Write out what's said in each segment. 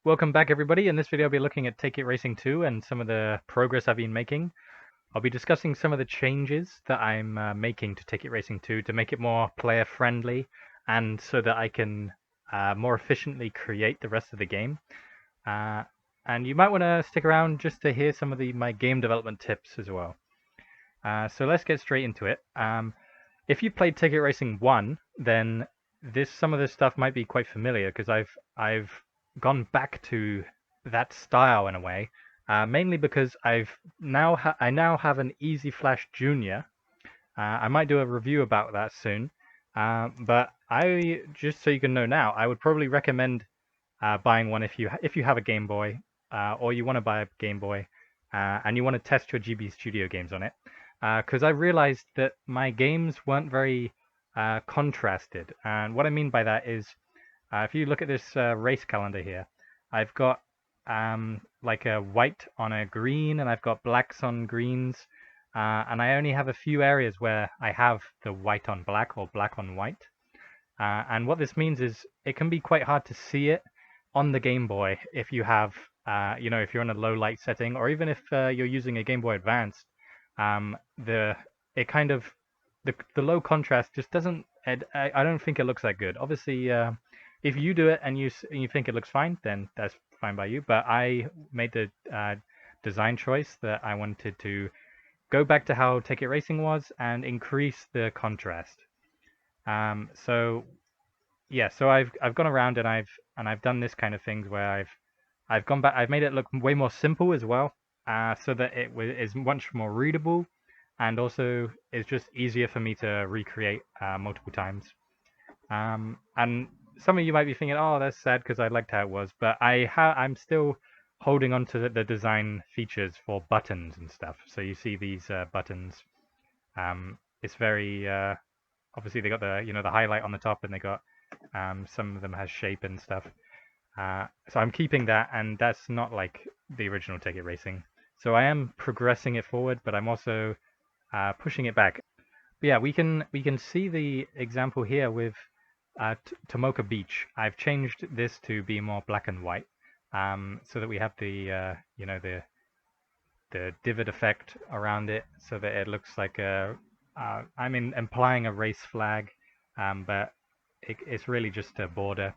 Welcome back, everybody. In this video, I'll be looking at Take It Racing 2 and some of the progress I've been making. I'll be discussing some of the changes that I'm making to Take It Racing 2 to make it more player-friendly and so that I can more efficiently create the rest of the game. And you might want to stick around just to hear some of my game development tips as well. So let's get straight into it. If you played Take It Racing 1, then some of this stuff might be quite familiar because I've gone back to that style in a way, mainly because I now have an Easy Flash Junior. I might do a review about that soon, but I just so you can know now, I would probably recommend buying one if you have a Game Boy, or you want to buy a Game Boy, and you want to test your GB Studio games on it, because I realized that my games weren't very contrasted, and what I mean by that is, if you look at this race calendar here, I've got like a white on a green, and I've got blacks on greens, and I only have a few areas where I have the white on black or black on white. And what this means is it can be quite hard to see it on the Game Boy if you have, if you're on a low light setting, or even if you're using a Game Boy Advance. The low contrast just doesn't. I don't think it looks that good. Obviously, if you do it and you think it looks fine, then that's fine by you. But I made the design choice that I wanted to go back to how Take It Racing was and increase the contrast. So I've gone around and I've done this kind of things where I've gone back. I've made it look way more simple as well, so that it is much more readable, and also it's just easier for me to recreate multiple times. And some of you might be thinking, "Oh, that's sad," because I liked how it was, but I'm still holding on to the design features for buttons and stuff. So you see these buttons. It's very obviously they got the highlight on the top, and they got some of them has shape and stuff. So I'm keeping that, and that's not like the original Take It Racing. So I am progressing it forward, but I'm also pushing it back. But yeah, we can see the example here with Tomoka Beach. I've changed this to be more black and white, so that we have the the divot effect around it, so that it looks like I'm implying a race flag, but it's really just a border.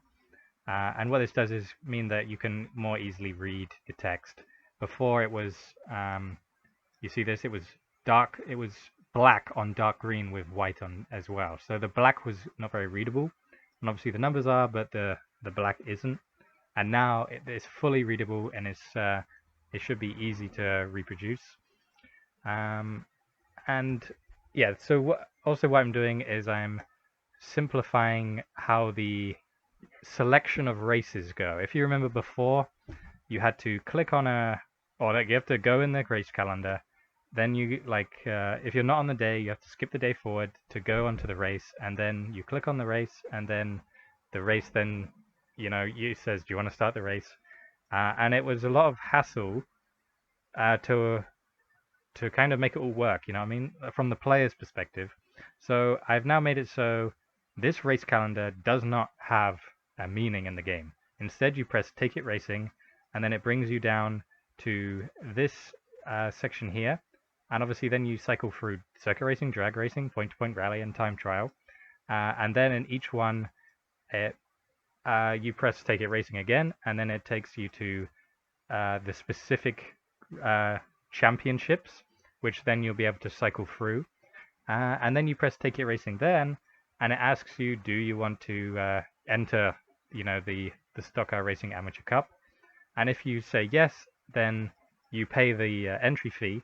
And what this does is mean that you can more easily read the text. Before it was, you see this, it was dark, it was black on dark green with white on as well. So the black was not very readable, and obviously the numbers are, but the black isn't. And now it's fully readable, and it should be easy to reproduce. And yeah, so what I'm doing is I'm simplifying how the selection of races go. If you remember before, you had to click on you have to go in the race calendar. Then you if you're not on the day, you have to skip the day forward to go onto the race, and then you click on the race, and then the race then you says, do you want to start the race? And it was a lot of hassle to kind of make it all work. You know what I mean, from the player's perspective. So I've now made it so this race calendar does not have a meaning in the game. Instead, you press Take It Racing, and then it brings you down to this section here. And obviously then you cycle through circuit racing, drag racing, point-to-point rally, and time trial. And then in each one, you press Take It Racing again, and then it takes you to the specific championships, which then you'll be able to cycle through. And then you press Take It Racing then, and it asks you, do you want to enter the Stock Car Racing Amateur Cup? And if you say yes, then you pay the entry fee,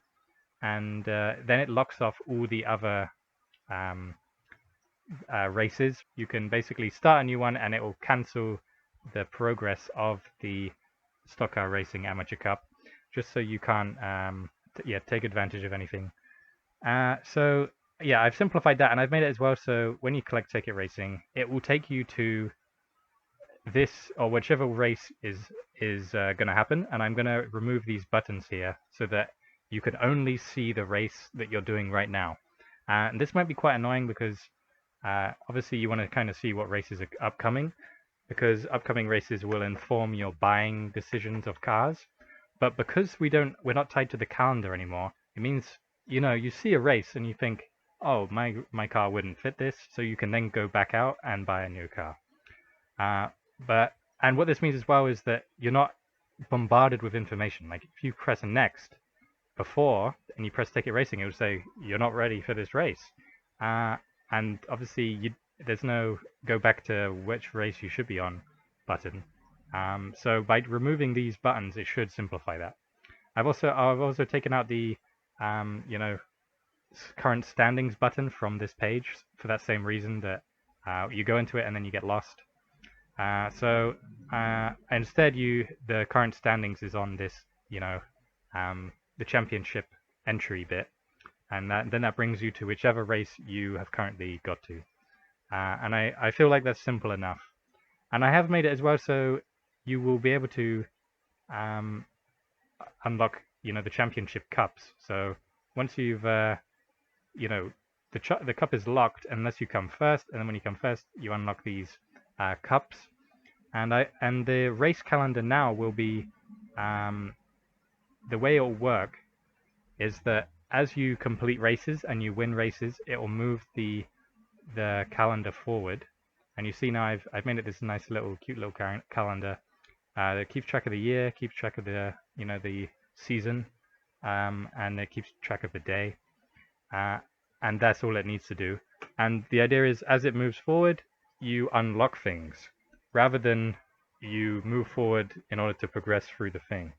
and then it locks off all the other races. You can basically start a new one, and it will cancel the progress of the Stock Car Racing Amateur Cup, just so you can't take advantage of anything. So yeah, I've simplified that, and I've made it as well so when you collect Take It Racing, it will take you to this or whichever race is going to happen, and I'm going to remove these buttons here so that you can only see the race that you're doing right now. And this might be quite annoying because obviously you want to kind of see what races are upcoming, because upcoming races will inform your buying decisions of cars. But because we're not tied to the calendar anymore, it means, you see a race and you think, oh, my car wouldn't fit this, so you can then go back out and buy a new car. Uh, but and what this means as well is that you're not bombarded with information. Like if you press next before and you press ticket racing, it will say you're not ready for this race. And obviously there's no go back to which race you should be on button. So by removing these buttons, it should simplify that. I've also taken out the current standings button from this page for that same reason that you go into it and then you get lost. So instead, the current standings is on this, the championship entry bit, and then that brings you to whichever race you have currently got to. And I feel like that's simple enough. And I have made it as well so you will be able to unlock, the championship cups. So once you've, the cup is locked unless you come first, and then when you come first, you unlock these cups. And the race calendar now will be, the way it'll work is that as you complete races and you win races, it will move the calendar forward. And you see now I've made it this nice cute little calendar that keeps track of the year, keeps track of the the season, and it keeps track of the day, and that's all it needs to do. And the idea is, as it moves forward, you unlock things rather than you move forward in order to progress through the thing.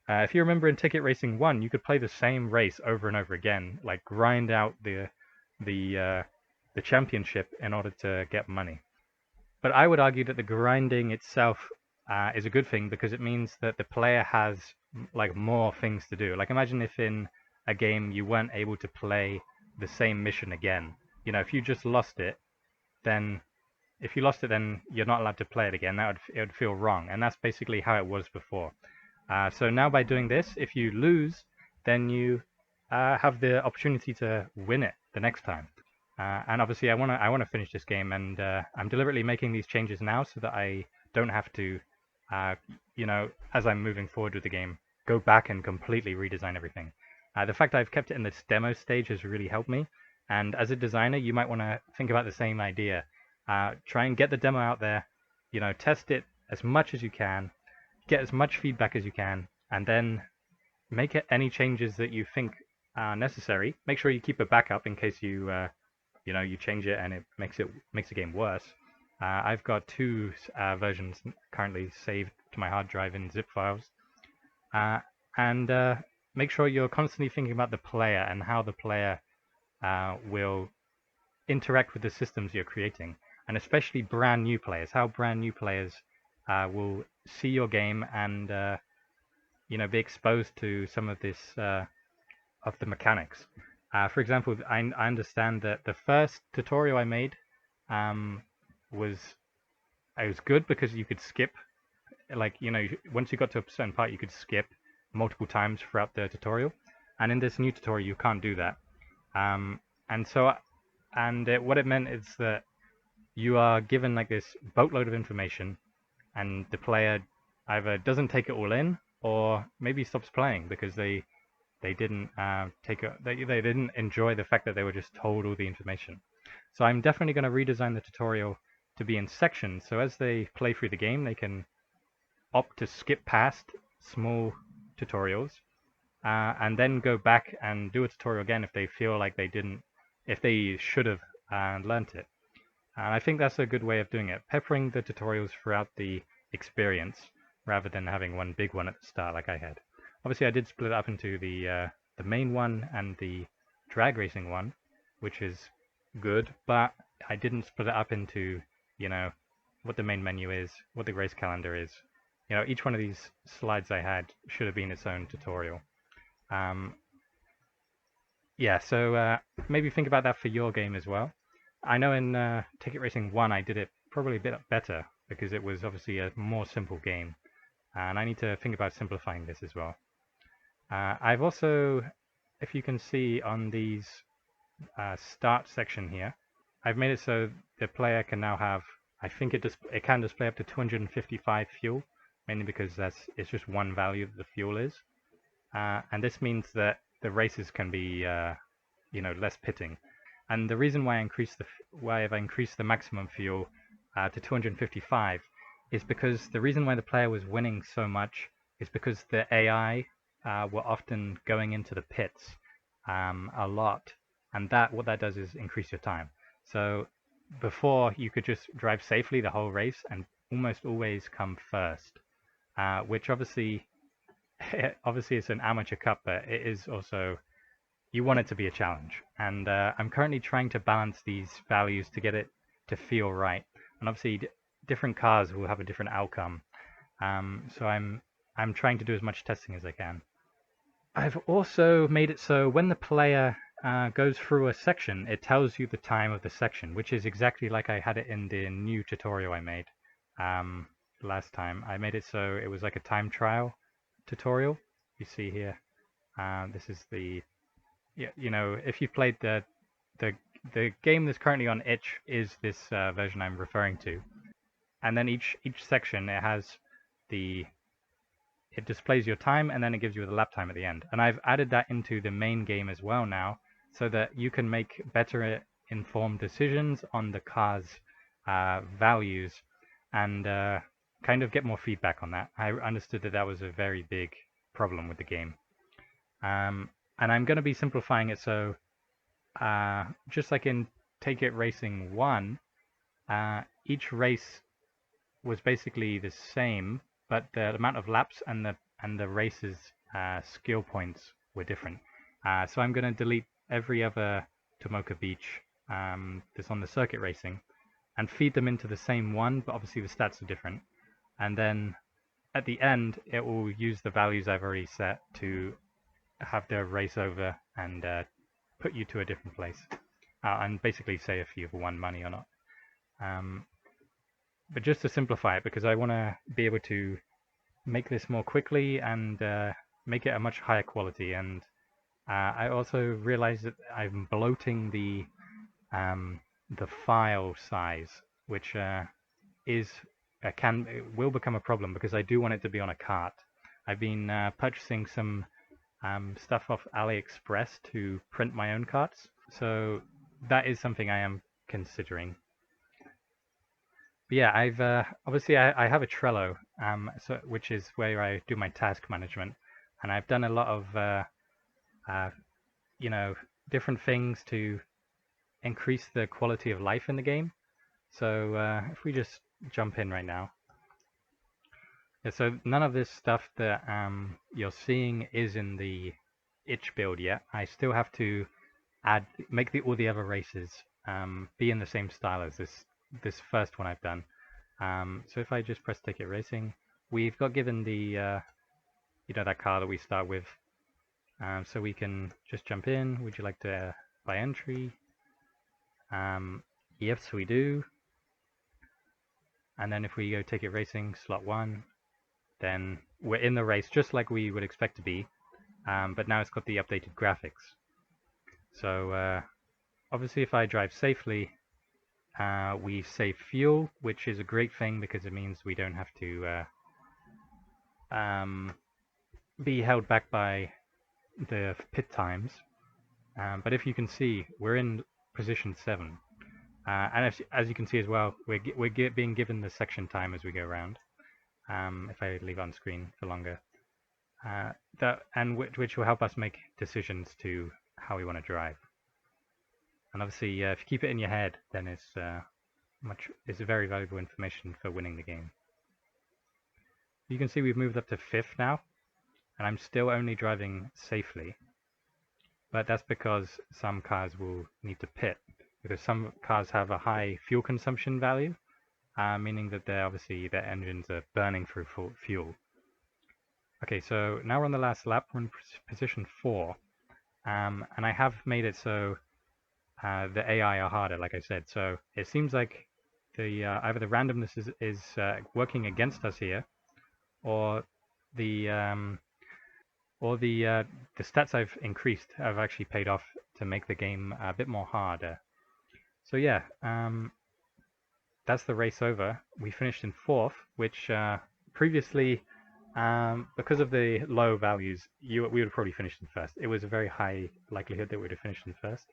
If you remember in Ticket Racing 1, you could play the same race over and over again, like grind out the championship in order to get money. But I would argue that the grinding itself is a good thing because it means that the player has like more things to do. Like imagine if in a game you weren't able to play the same mission again. If you just lost it, then you're not allowed to play it again. It would feel wrong, and that's basically how it was before. So now by doing this, if you lose, then you have the opportunity to win it the next time. And obviously, I wanna finish this game, and I'm deliberately making these changes now so that I don't have to, as I'm moving forward with the game, go back and completely redesign everything. The fact I've kept it in this demo stage has really helped me. And as a designer, you might want to think about the same idea. Try and get the demo out there, test it as much as you can, get as much feedback as you can, and then make any changes that you think are necessary. Make sure you keep a backup in case you change it and it makes the game worse. I've got 2 versions currently saved to my hard drive in zip files. And make sure you're constantly thinking about the player and how the player will interact with the systems you're creating, and especially brand new players, how brand new players will see your game and be exposed to some of this of the mechanics. For example, I understand that the first tutorial I made was good because you could skip, like once you got to a certain part, you could skip multiple times throughout the tutorial, and in this new tutorial you can't do that. What it meant is that you are given like this boatload of information, and the player either doesn't take it all in or maybe stops playing because they didn't they didn't enjoy the fact that they were just told all the information. So I'm definitely going to redesign the tutorial to be in sections, so as they play through the game, they can opt to skip past small tutorials and then go back and do a tutorial again if they feel like if they should have learnt it. And I think that's a good way of doing it, peppering the tutorials throughout the experience rather than having one big one at the start like I had. Obviously, I did split it up into the main one and the drag racing one, which is good, but I didn't split it up into, what the main menu is, what the race calendar is. Each one of these slides I had should have been its own tutorial. Yeah, so maybe think about that for your game as well. I know in Ticket Racing 1 I did it probably a bit better because it was obviously a more simple game, and I need to think about simplifying this as well. I've also, if you can see on these start section here, I've made it so the player can now have I think it can display up to 255 fuel, mainly because it's just one value that the fuel is. And this means that the races can be less pitting. And the reason why I've increased the maximum fuel to 255 is because the reason why the player was winning so much is because the AI were often going into the pits a lot, and what that does is increase your time. So before, you could just drive safely the whole race and almost always come first, which obviously it's an amateur cup, but it is also, you want it to be a challenge. And I'm currently trying to balance these values to get it to feel right. And obviously, different cars will have a different outcome. So I'm trying to do as much testing as I can. I've also made it so when the player goes through a section, it tells you the time of the section, which is exactly like I had it in the new tutorial I made last time. I made it so it was like a time trial tutorial. You see here, this is the, if you've played the game that's currently on itch is this version I'm referring to, and then each section it displays your time, and then it gives you the lap time at the end. And I've added that into the main game as well now, so that you can make better informed decisions on the car's values, and kind of get more feedback on that. I understood that was a very big problem with the game. And I'm going to be simplifying it so, just like in Take It Racing 1, each race was basically the same, but the amount of laps and the race's skill points were different. So I'm going to delete every other Tomoka Beach that's on the circuit racing and feed them into the same one, but obviously the stats are different. And then at the end, it will use the values I've already set to have the race over and put you to a different place, and basically say if you've won money or not. But just to simplify it, because I want to be able to make this more quickly and make it a much higher quality. And I also realized that I'm bloating the file size, which will become a problem because I do want it to be on a cart. I've been purchasing some stuff off AliExpress to print my own carts, so that is something I am considering. But yeah, I've obviously I have a Trello, which is where I do my task management, and I've done a lot of different things to increase the quality of life in the game. So if we just jump in right now. Yeah, so none of this stuff that you're seeing is in the itch build yet. I still have to make all the other races be in the same style as this first one I've done. So if I just press Ticket Racing, we've got given the that car that we start with. So we can just jump in. Would you like to buy entry? Yes, we do. And then if we go Ticket Racing, slot 1, then we're in the race just like we would expect to be, but now it's got the updated graphics. So obviously if I drive safely, we save fuel, which is a great thing because it means we don't have to be held back by the pit times. But if you can see, we're in position 7. And as you can see as well, we're being given the section time as we go around. If I leave it on screen for longer, which will help us make decisions to how we want to drive. And obviously, if you keep it in your head, then it's very valuable information for winning the game. You can see we've moved up to 5th now, and I'm still only driving safely. But that's because some cars will need to pit, because some cars have a high fuel consumption value, meaning that their engines are burning through fuel. Okay, so now we're on the last lap. We're in position 4, and I have made it so the AI are harder, like I said. So it seems like either the randomness is working against us here, or the stats I've increased have actually paid off to make the game a bit more harder. So yeah, that's the race over. We finished in 4th, which previously, because of the low values, we would have probably finished in 1st. It was a very high likelihood that we would have finished in 1st.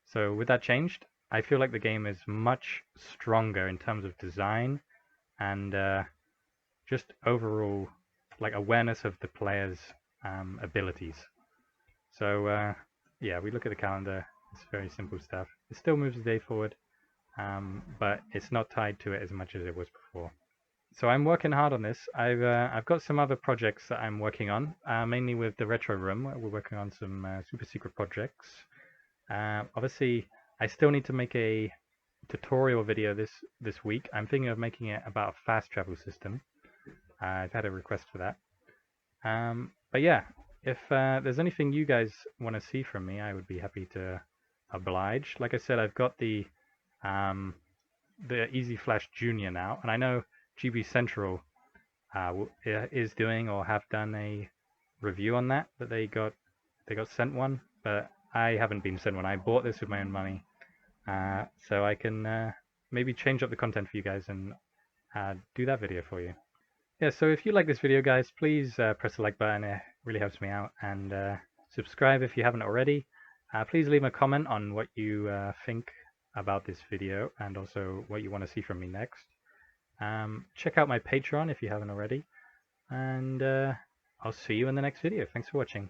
So with that changed, I feel like the game is much stronger in terms of design and just overall like awareness of the player's abilities. So yeah, we look at the calendar. It's very simple stuff. It still moves the day forward, but it's not tied to it as much as it was before. So I'm working hard on this. I've got some other projects that I'm working on, mainly with the Retro Room. We're working on some super secret projects. Obviously, I still need to make a tutorial video this week. I'm thinking of making it about a fast travel system. I've had a request for that. But yeah, if there's anything you guys want to see from me, I would be happy to oblige. Like I said, I've got the Easy Flash Junior now, and I know GB Central is doing or have done a review on that they got sent one, but I haven't been sent one. I bought this with my own money, so I can maybe change up the content for you guys and do that video for you. Yeah, so if you like this video, guys, please press the like button. It really helps me out, and subscribe if you haven't already. Please leave a comment on what you think about this video and also what you want to see from me next. Check out my Patreon if you haven't already, and I'll see you in the next video. Thanks for watching.